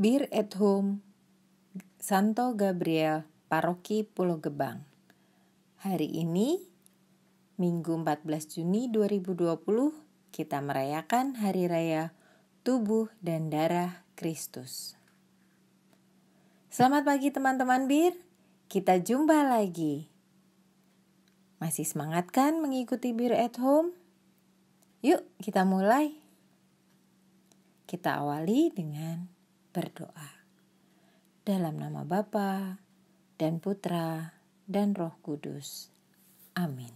Bir at Home Santo Gabriel Paroki Pulau Gebang. Hari ini Minggu 14 Juni 2020 kita merayakan Hari Raya Tubuh dan Darah Kristus. Selamat pagi teman-teman Bir, kita jumpa lagi. Masih semangat kan mengikuti Bir at Home? Yuk kita mulai. Kita awali dengan berdoa. Dalam nama Bapa dan Putra dan Roh Kudus. Amin.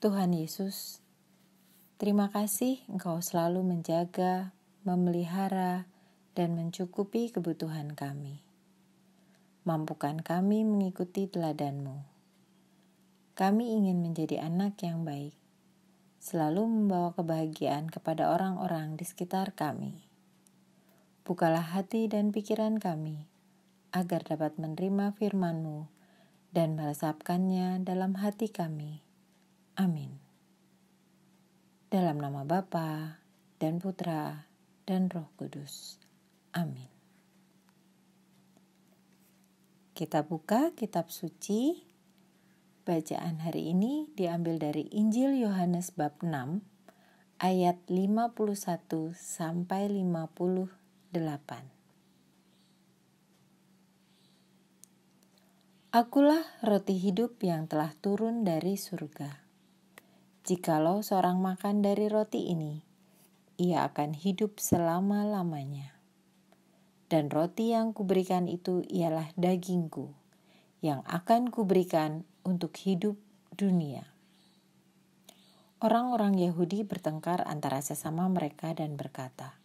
Tuhan Yesus, terima kasih Engkau selalu menjaga, memelihara, dan mencukupi kebutuhan kami. Mampukan kami mengikuti teladan-Mu. Kami ingin menjadi anak yang baik, selalu membawa kebahagiaan kepada orang-orang di sekitar kami. Bukalah hati dan pikiran kami, agar dapat menerima firman-Mu dan meresapkannya dalam hati kami. Amin. Dalam nama Bapa dan Putra dan Roh Kudus. Amin. Kita buka kitab suci. Bacaan hari ini diambil dari Injil Yohanes bab 6, ayat 51 sampai 58. Akulah roti hidup yang telah turun dari surga. Jikalau seorang makan dari roti ini, ia akan hidup selama-lamanya. Dan roti yang kuberikan itu ialah dagingku, yang akan kuberikan untuk hidup dunia. Orang-orang Yahudi bertengkar antara sesama mereka dan berkata,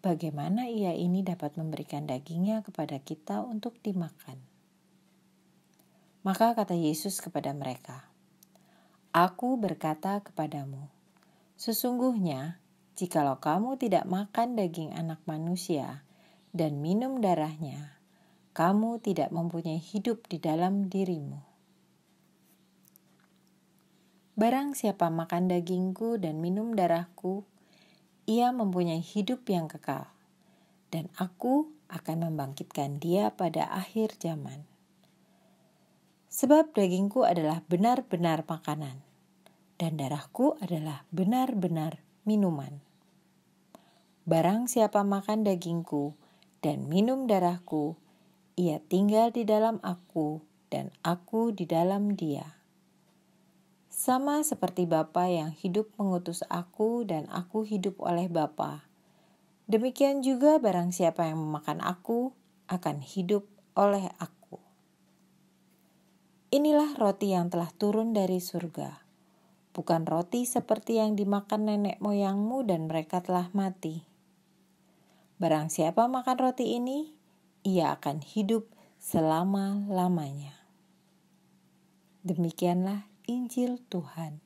bagaimana ia ini dapat memberikan dagingnya kepada kita untuk dimakan? Maka kata Yesus kepada mereka, Aku berkata kepadamu, sesungguhnya jikalau kamu tidak makan daging anak manusia dan minum darahnya, kamu tidak mempunyai hidup di dalam dirimu. Barang siapa makan dagingku dan minum darahku, ia mempunyai hidup yang kekal, dan aku akan membangkitkan dia pada akhir zaman. Sebab dagingku adalah benar-benar makanan, dan darahku adalah benar-benar minuman. Barang siapa makan dagingku dan minum darahku, ia tinggal di dalam aku, dan aku di dalam dia. Sama seperti Bapa yang hidup mengutus aku dan aku hidup oleh Bapa. Demikian juga barang siapa yang memakan aku akan hidup oleh aku. Inilah roti yang telah turun dari surga. Bukan roti seperti yang dimakan nenek moyangmu dan mereka telah mati. Barang siapa makan roti ini, ia akan hidup selama-lamanya. Demikianlah Injil Tuhan.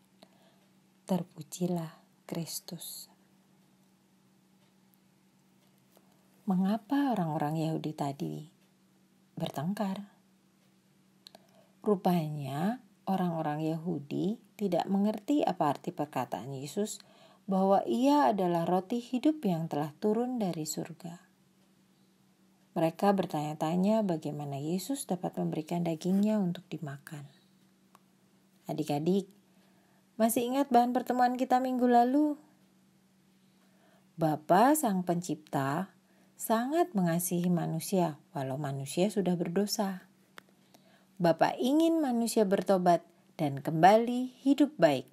Terpujilah Kristus. Mengapa orang-orang Yahudi tadi bertengkar? Rupanya orang-orang Yahudi tidak mengerti apa arti perkataan Yesus bahwa ia adalah roti hidup yang telah turun dari surga. Mereka bertanya-tanya bagaimana Yesus dapat memberikan dagingnya untuk dimakan. Adik-adik, masih ingat bahan pertemuan kita minggu lalu? Bapa Sang Pencipta sangat mengasihi manusia walau manusia sudah berdosa. Bapa ingin manusia bertobat dan kembali hidup baik.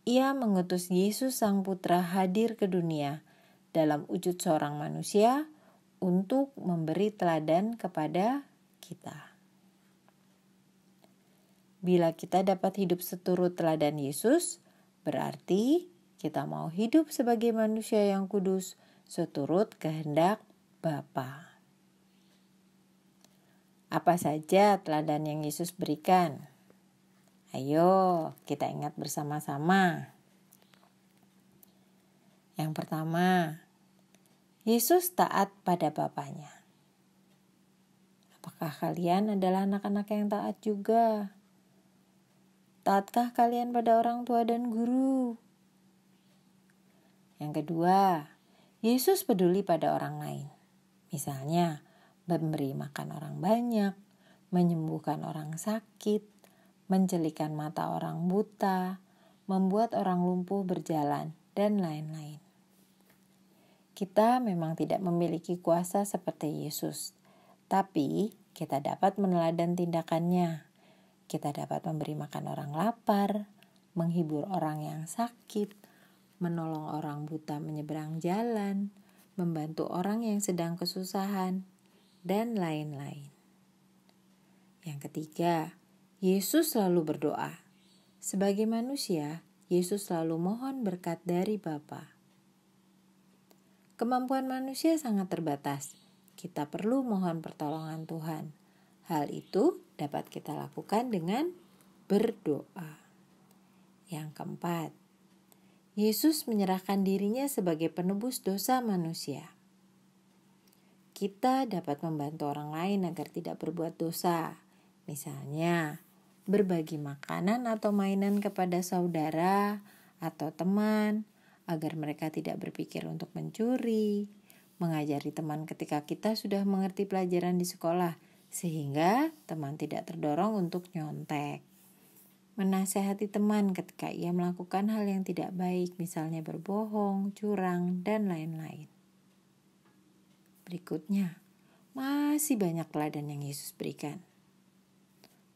Ia mengutus Yesus Sang Putra hadir ke dunia dalam wujud seorang manusia untuk memberi teladan kepada kita. Bila kita dapat hidup seturut teladan Yesus, berarti kita mau hidup sebagai manusia yang kudus seturut kehendak Bapa. Apa saja teladan yang Yesus berikan? Ayo kita ingat bersama-sama. Yang pertama, Yesus taat pada Bapanya. Apakah kalian adalah anak-anak yang taat juga? Taatkah kalian pada orang tua dan guru? Yang kedua, Yesus peduli pada orang lain. Misalnya, memberi makan orang banyak, menyembuhkan orang sakit, mencelikan mata orang buta, membuat orang lumpuh berjalan, dan lain-lain. Kita memang tidak memiliki kuasa seperti Yesus, tapi kita dapat meneladan tindakannya. Kita dapat memberi makan orang lapar, menghibur orang yang sakit, menolong orang buta menyeberang jalan, membantu orang yang sedang kesusahan, dan lain-lain. Yang ketiga, Yesus selalu berdoa. Sebagai manusia, Yesus selalu mohon berkat dari Bapa. Kemampuan manusia sangat terbatas. Kita perlu mohon pertolongan Tuhan. Hal itu dapat kita lakukan dengan berdoa. Yang keempat, Yesus menyerahkan dirinya sebagai penebus dosa manusia. Kita dapat membantu orang lain agar tidak berbuat dosa. Misalnya, berbagi makanan atau mainan kepada saudara atau teman agar mereka tidak berpikir untuk mencuri, mengajari teman ketika kita sudah mengerti pelajaran di sekolah sehingga teman tidak terdorong untuk nyontek. Menasehati teman ketika ia melakukan hal yang tidak baik, misalnya berbohong, curang, dan lain-lain. Berikutnya, masih banyak teladan yang Yesus berikan.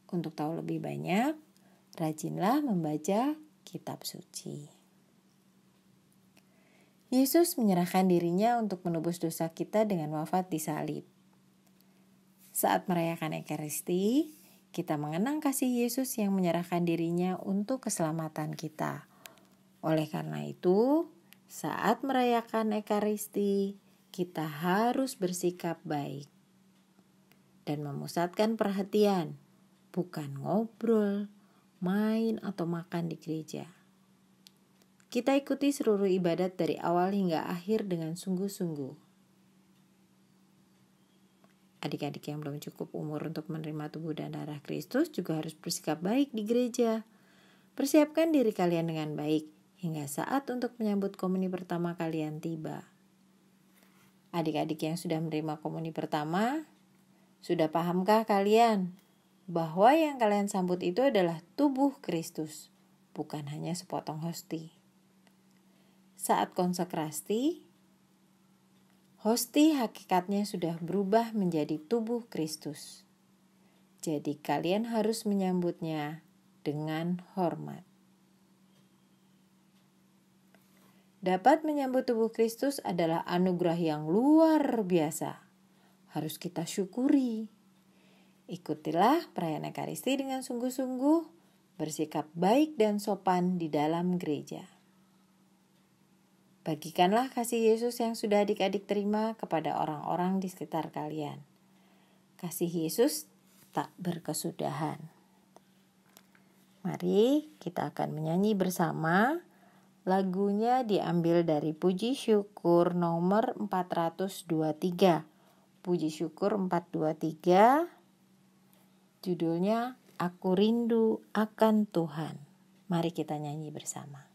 Untuk tahu lebih banyak, rajinlah membaca kitab suci. Yesus menyerahkan dirinya untuk menebus dosa kita dengan wafat di salib. Saat merayakan Ekaristi, kita mengenang kasih Yesus yang menyerahkan dirinya untuk keselamatan kita. Oleh karena itu, saat merayakan Ekaristi, kita harus bersikap baik dan memusatkan perhatian, bukan ngobrol, main, atau makan di gereja. Kita ikuti seluruh ibadat dari awal hingga akhir dengan sungguh-sungguh. Adik-adik yang belum cukup umur untuk menerima tubuh dan darah Kristus juga harus bersikap baik di gereja. Persiapkan diri kalian dengan baik hingga saat untuk menyambut komuni pertama kalian tiba. Adik-adik yang sudah menerima komuni pertama, sudah pahamkah kalian bahwa yang kalian sambut itu adalah tubuh Kristus, bukan hanya sepotong hosti? Saat konsekrasi, hosti hakikatnya sudah berubah menjadi tubuh Kristus. Jadi kalian harus menyambutnya dengan hormat. Dapat menyambut tubuh Kristus adalah anugerah yang luar biasa. Harus kita syukuri. Ikutilah perayaan Ekaristi dengan sungguh-sungguh, bersikap baik dan sopan di dalam gereja. Bagikanlah kasih Yesus yang sudah adik-adik terima kepada orang-orang di sekitar kalian. Kasih Yesus tak berkesudahan. Mari kita akan menyanyi bersama. Lagunya diambil dari Puji Syukur nomor 423. Puji Syukur 423. Judulnya Aku Rindu Akan Tuhan. Mari kita nyanyi bersama.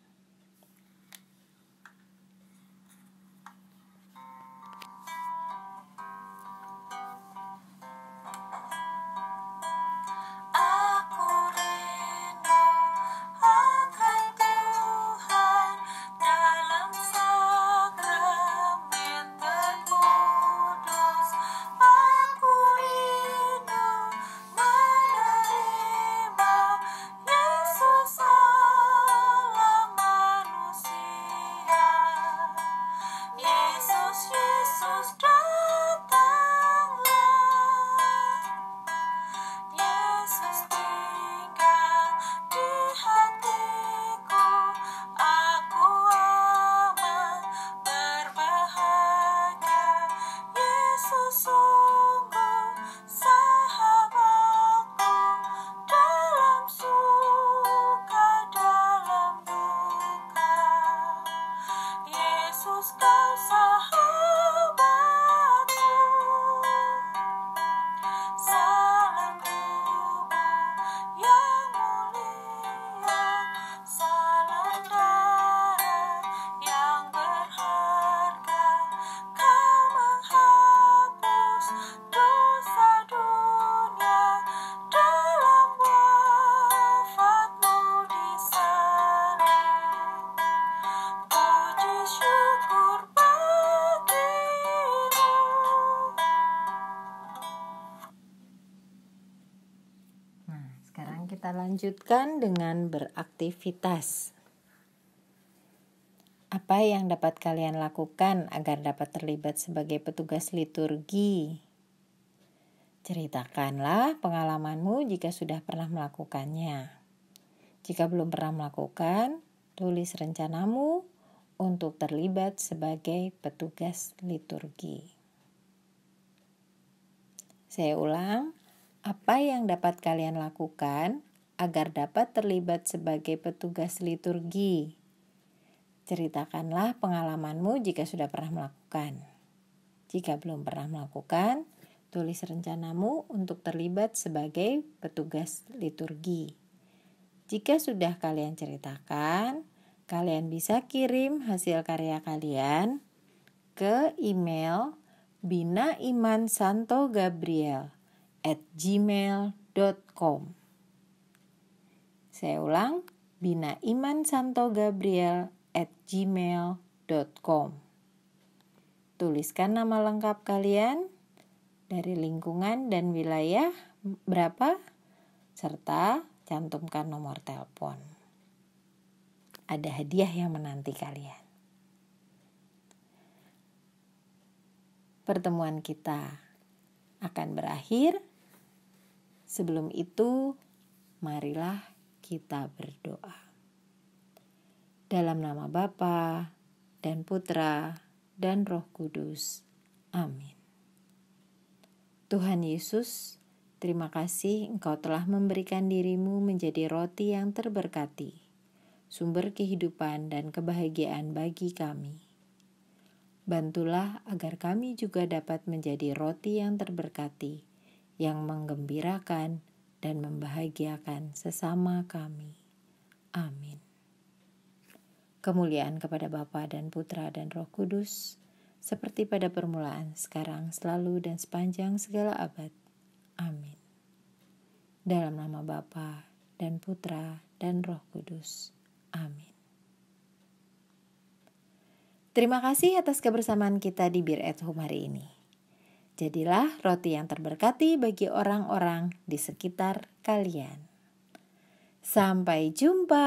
Kita lanjutkan dengan beraktivitas. Apa yang dapat kalian lakukan agar dapat terlibat sebagai petugas liturgi? Ceritakanlah pengalamanmu jika sudah pernah melakukannya. Jika belum pernah melakukan, tulis rencanamu untuk terlibat sebagai petugas liturgi. Saya ulang, apa yang dapat kalian lakukan agar dapat terlibat sebagai petugas liturgi? Ceritakanlah pengalamanmu jika sudah pernah melakukan. Jika belum pernah melakukan, tulis rencanamu untuk terlibat sebagai petugas liturgi. Jika sudah kalian ceritakan, kalian bisa kirim hasil karya kalian ke email binaimansantogabriel@gmail.com. Saya ulang, binaimansantogabriel@gmail.com. Tuliskan nama lengkap kalian, dari lingkungan dan wilayah berapa, serta cantumkan nomor telepon. Ada hadiah yang menanti kalian. Pertemuan kita akan berakhir. Sebelum itu, marilah kita berdoa. Dalam nama Bapa dan Putra dan Roh Kudus. Amin. Tuhan Yesus, terima kasih Engkau telah memberikan dirimu menjadi roti yang terberkati, sumber kehidupan dan kebahagiaan bagi kami. Bantulah agar kami juga dapat menjadi roti yang terberkati, yang menggembirakan dan membahagiakan sesama kami. Amin. Kemuliaan kepada Bapa dan Putra dan Roh Kudus, seperti pada permulaan, sekarang, selalu, dan sepanjang segala abad. Amin. Dalam nama Bapa dan Putra dan Roh Kudus. Amin. Terima kasih atas kebersamaan kita di Bir at Home hari ini. Jadilah roti yang terberkati bagi orang-orang di sekitar kalian. Sampai jumpa.